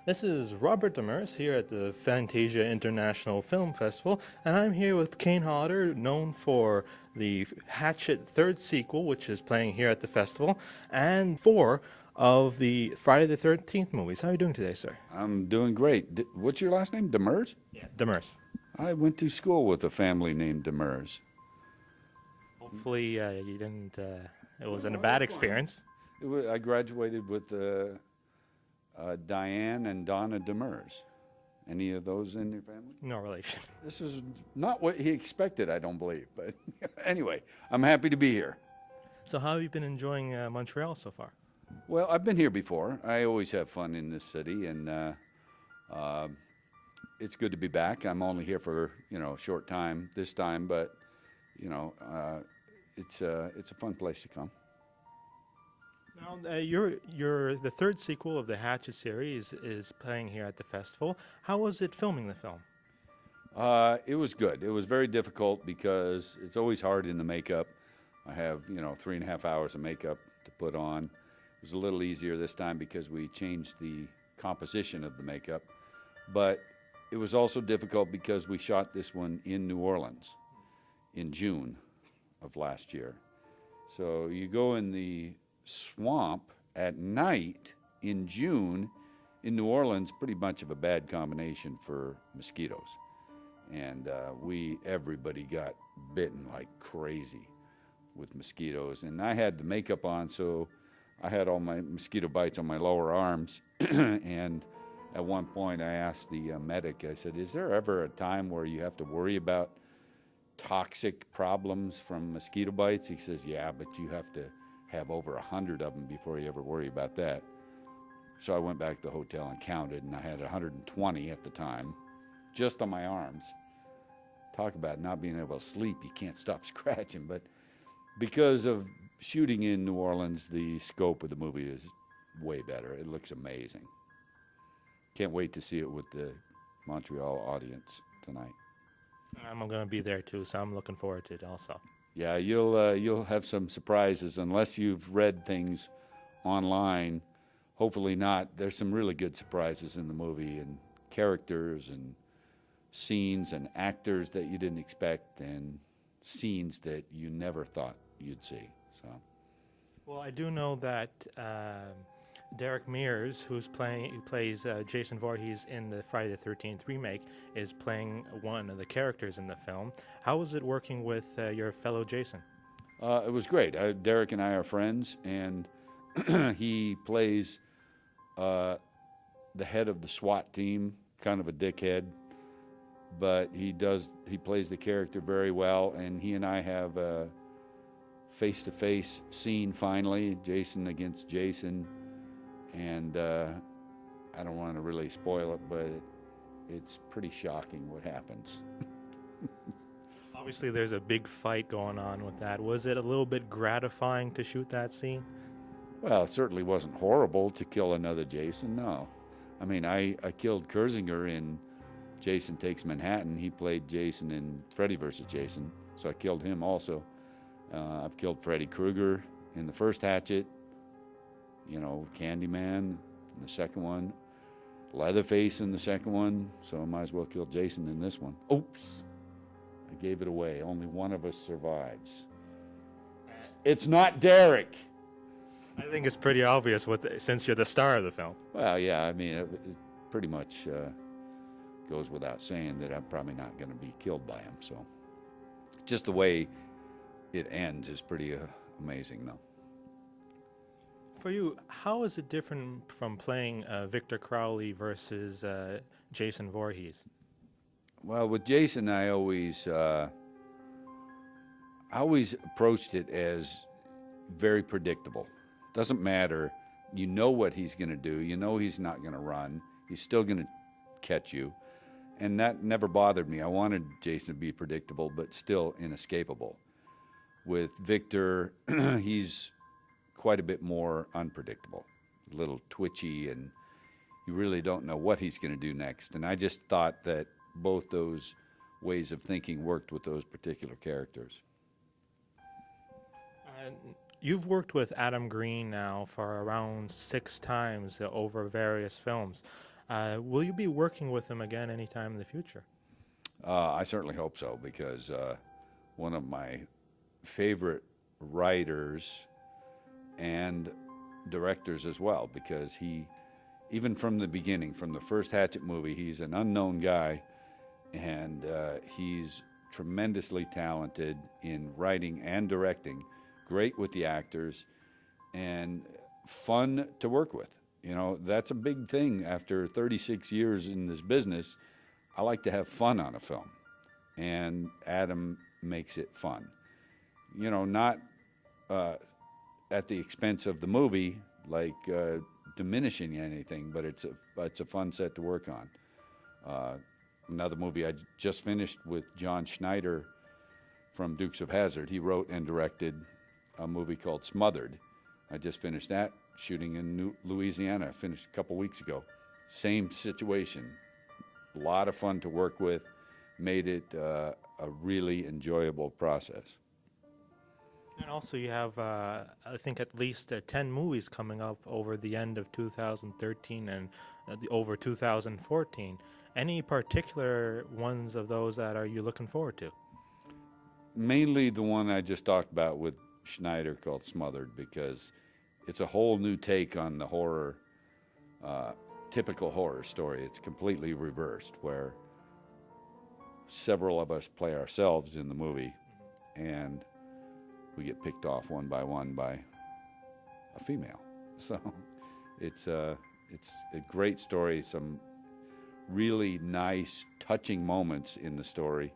This is Robert Demers here at the Fantasia International Film Festival, and I'm here with Kane Hodder, known for the Hatchet III sequel, which is playing here at the festival, and four of the Friday the 13th movies. How are you doing today, sir? I'm doing great. What's your last name? Demers? Yeah, Demers. I went to school with a family named Demers. Hopefully you didn't, it wasn't a No, bad it was fun. experience. I graduated with Diane and Donna Demers. Any of those in your family? No relation. This is not what he expected, I don't believe. But anyway, I'm happy to be here. So how have you been enjoying Montreal so far? Well, I've been here before. I always have fun in this city, and it's good to be back. I'm only here for a short time this time, but it's a fun place to come. Now, the third sequel of the Hatchet series is playing here at the festival. How was it filming the film? It was good. It was very difficult because it's always hard in the makeup. I have 3.5 hours of makeup to put on. It was a little easier this time because we changed the composition of the makeup, but it was also difficult because we shot this one in New Orleans in June of last year. So you go in the swamp at night in June in New Orleans, pretty much of a bad combination for mosquitoes. And everybody got bitten like crazy with mosquitoes. And I had the makeup on, so I had all my mosquito bites on my lower arms. And at one point I asked the medic, I said, is there ever a time where you have to worry about toxic problems from mosquito bites? He says, yeah, but you have to have over 100 of them before you ever worry about that. So I went back to the hotel and counted, and I had 120 at the time, just on my arms. Talk about not being able to sleep. You can't stop scratching. But because of shooting in New Orleans, the scope of the movie is way better. It looks amazing. Can't wait to see it with the Montreal audience tonight. I'm going to be there too, so I'm looking forward to it also. Yeah, you'll have some surprises unless you've read things online. Hopefully not. There's some really good surprises in the movie, and characters and scenes and actors that you didn't expect, and scenes that you never thought you'd see. So, well, I do know that Derek Mears, who plays Jason Voorhees in the Friday the 13th remake, is playing one of the characters in the film. How was it working with your fellow Jason? it was great. Derek and I are friends, and he plays the head of the SWAT team, kind of a dickhead, but he plays the character very well, and he and I have a face-to-face scene finally, Jason against Jason, and I don't want to really spoil it, but it's pretty shocking what happens. Obviously, there's a big fight going on with that. Was it a little bit gratifying to shoot that scene? Well, it certainly wasn't horrible to kill another Jason, no. I mean, I killed Kurzinger in Jason Takes Manhattan. He played Jason in Freddy vs. Jason, so I killed him also. I've killed Freddy Krueger in the first Hatchet, Candyman in the second one, Leatherface in the second one, so I might as well kill Jason in this one. Oops, I gave it away. Only one of us survives. It's not Derek. I think it's pretty obvious since you're the star of the film. Well, yeah, I mean, it pretty much goes without saying that I'm probably not going to be killed by him, so just the way it ends is pretty amazing, though. For you, how is it different from playing Victor Crowley versus Jason Voorhees? Well, with Jason, I always approached it as very predictable. Doesn't matter. You know what he's going to do. You know he's not going to run. He's still going to catch you. And that never bothered me. I wanted Jason to be predictable, but still inescapable. With Victor, he's quite a bit more unpredictable, a little twitchy, and you really don't know what he's going to do next. And I just thought that both those ways of thinking worked with those particular characters. You've worked with Adam Green now for around 6 times over various films. Will you be working with him again anytime in the future? I certainly hope so, because one of my favorite writers and directors as well, because he, even from the beginning, from the first Hatchet movie, he's an unknown guy, and he's tremendously talented in writing and directing, great with the actors, and fun to work with. You know, that's a big thing. After 36 years in this business, I like to have fun on a film, and Adam makes it fun. You know, not at the expense of the movie, like diminishing anything, but it's a fun set to work on. Another movie I just finished with John Schneider from Dukes of Hazzard. He wrote and directed a movie called Smothered. I just finished that, shooting in Louisiana. I finished a couple weeks ago. Same situation. A lot of fun to work with. Made it a really enjoyable process. And also, you have, I think, at least 10 movies coming up over the end of 2013 and over 2014. Any particular ones of those that are you looking forward to? Mainly the one I just talked about with Schneider called Smothered, because it's a whole new take on the horror, typical horror story. It's completely reversed, where several of us play ourselves in the movie, and we get picked off one by a female. So it's a great story, some really nice, touching moments in the story,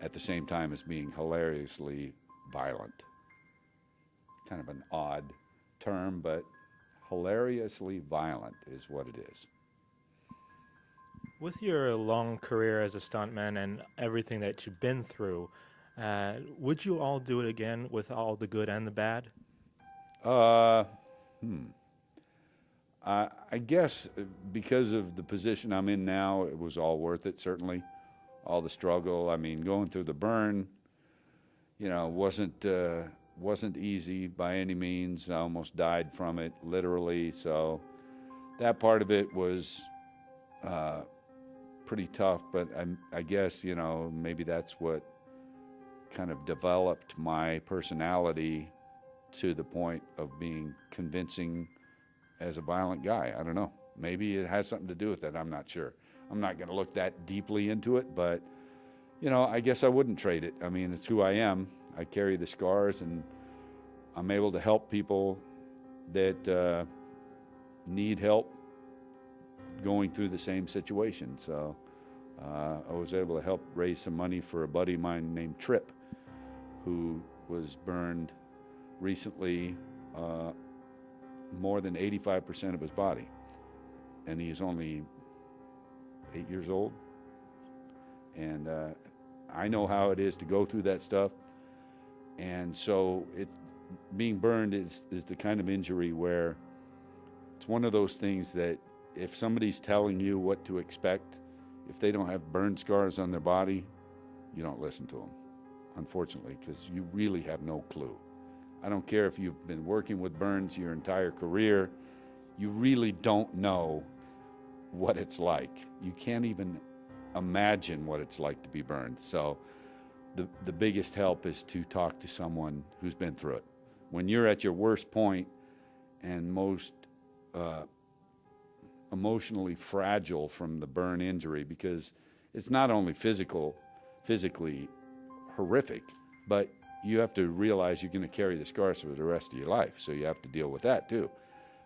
at the same time as being hilariously violent. Kind of an odd term, but hilariously violent is what it is. With your long career as a stuntman and everything that you've been through, would you all do it again with all the good and the bad? I guess because of the position I'm in now, it was all worth it, certainly. All the struggle. I mean, going through the burn, you know, wasn't easy by any means. I almost died from it, literally. So that part of it was pretty tough, but I guess, you know, maybe that's what kind of developed my personality to the point of being convincing as a violent guy. I don't know. Maybe it has something to do with it. I'm not sure. I'm not going to look that deeply into it, but, you know, I guess I wouldn't trade it. I mean, it's who I am. I carry the scars, and I'm able to help people that need help going through the same situation. So I was able to help raise some money for a buddy of mine named Tripp, who was burned recently, more than 85% of his body. And he's only 8 years old. And I know how it is to go through that stuff. And so being burned is the kind of injury where it's one of those things that if somebody's telling you what to expect, if they don't have burn scars on their body, you don't listen to them, unfortunately, because you really have no clue. I don't care if you've been working with burns your entire career, you really don't know what it's like. You can't even imagine what it's like to be burned. So the biggest help is to talk to someone who's been through it. When you're at your worst point and most emotionally fragile from the burn injury, because it's not only physically horrific, but you have to realize you're going to carry the scars for the rest of your life, so you have to deal with that too.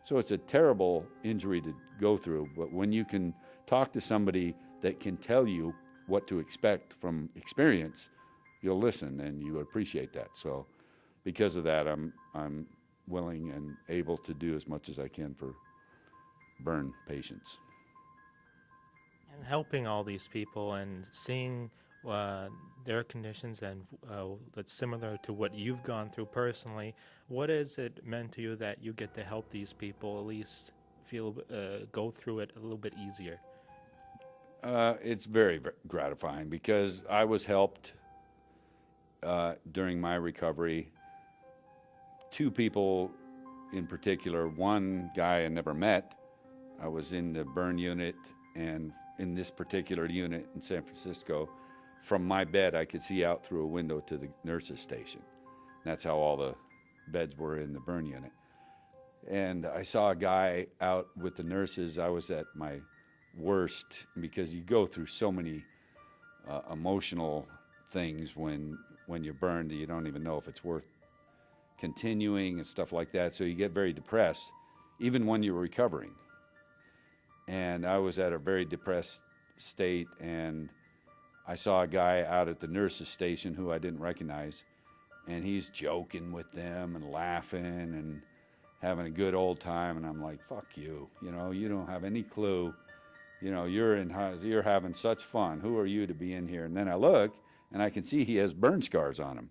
So it's a terrible injury to go through, but when you can talk to somebody that can tell you what to expect from experience, you'll listen and you appreciate that. So because of that, I'm willing and able to do as much as I can for burn patients. And helping all these people and seeing their conditions and that's similar to what you've gone through personally, what has it meant to you that you get to help these people at least feel go through it a little bit easier? It's very gratifying, because I was helped during my recovery. Two people in particular, one guy I never met, I was in the burn unit, and in this particular unit in San Francisco, from my bed, I could see out through a window to the nurses' station. That's how all the beds were in the burn unit. And I saw a guy out with the nurses. I was at my worst because you go through so many emotional things when you're burned that you don't even know if it's worth continuing and stuff like that. So you get very depressed, even when you're recovering. And I was at a very depressed state, and I saw a guy out at the nurses' station who I didn't recognize, and he's joking with them and laughing and having a good old time, and I'm like, fuck you, you don't have any clue, you're having such fun. Who are you to be in here? And then I look, and I can see he has burn scars on him,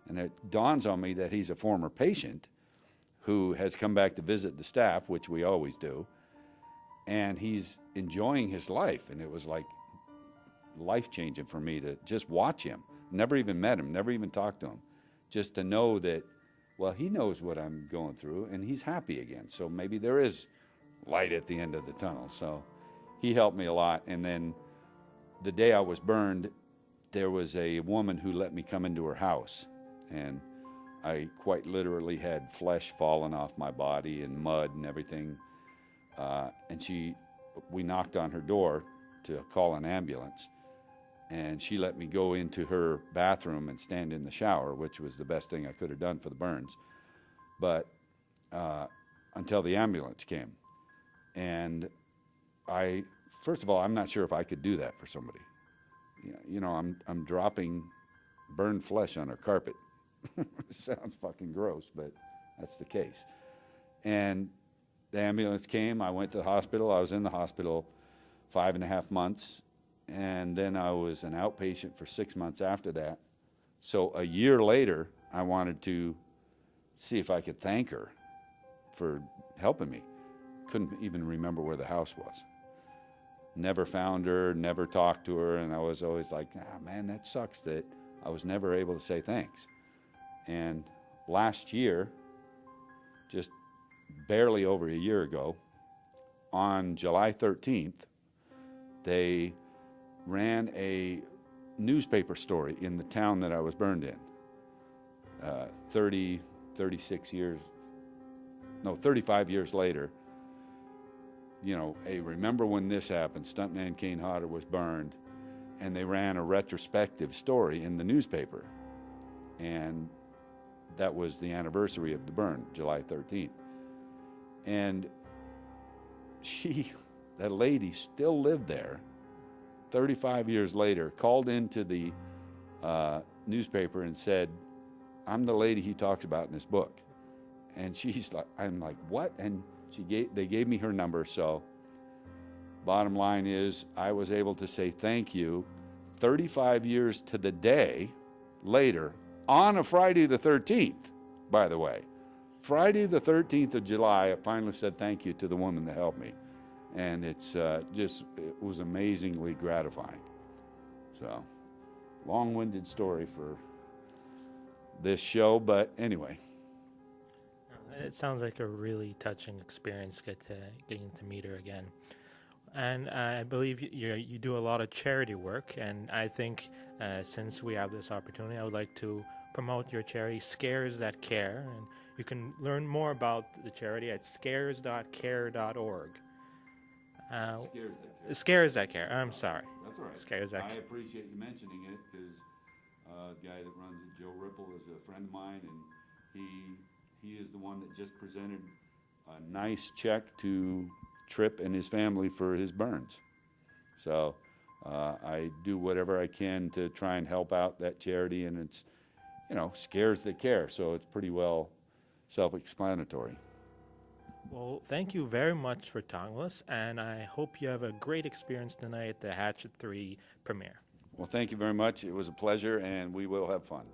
and it dawns on me that he's a former patient who has come back to visit the staff, which we always do, and he's enjoying his life, and it was like life-changing for me to just watch him. Never even met him, never even talked to him, just to know that, well, he knows what I'm going through, and he's happy again. So maybe there is light at the end of the tunnel. So he helped me a lot. And then the day I was burned, there was a woman who let me come into her house, and I quite literally had flesh falling off my body and mud and everything. And we knocked on her door to call an ambulance, and she let me go into her bathroom and stand in the shower, which was the best thing I could have done for the burns. But until the ambulance came. And first of all, I'm not sure if I could do that for somebody. I'm dropping burned flesh on her carpet. Sounds fucking gross, but that's the case. And the ambulance came, I went to the hospital. I was in the hospital 5.5 months. And then I was an outpatient for 6 months after that. So a year later, I wanted to see if I could thank her for helping me. Couldn't even remember where the house was. Never found her, never talked to her, and I was always like, man, that sucks that I was never able to say thanks. And last year, just barely over a year ago, on July 13th, they ran a newspaper story in the town that I was burned in. 35 years later, remember when this happened, stuntman Kane Hodder was burned, and they ran a retrospective story in the newspaper. And that was the anniversary of the burn, July 13th. And that lady still lived there 35 years later, called into the newspaper and said, I'm the lady he talks about in this book. And I'm like, what? And they gave me her number. So bottom line is, I was able to say thank you 35 years to the day later on a Friday the 13th, by the way. Friday the 13th of July, I finally said thank you to the woman that helped me. And it was amazingly gratifying. So, long-winded story for this show, but anyway. It sounds like a really touching experience getting to meet her again. And I believe you do a lot of charity work, and I think since we have this opportunity, I would like to promote your charity, Scares That Care, and you can learn more about the charity at scares.care.org. Scares That Care. I'm sorry. That's all right. Scares That Care. I appreciate you mentioning it because the guy that runs it, Joe Ripple, is a friend of mine, and he is the one that just presented a nice check to Tripp and his family for his burns. So I do whatever I can to try and help out that charity, and it's, Scares That Care, so it's pretty well self-explanatory. Well, thank you very much for talking with us, and I hope you have a great experience tonight at the Hatchet III premiere. Well, thank you very much. It was a pleasure, and we will have fun.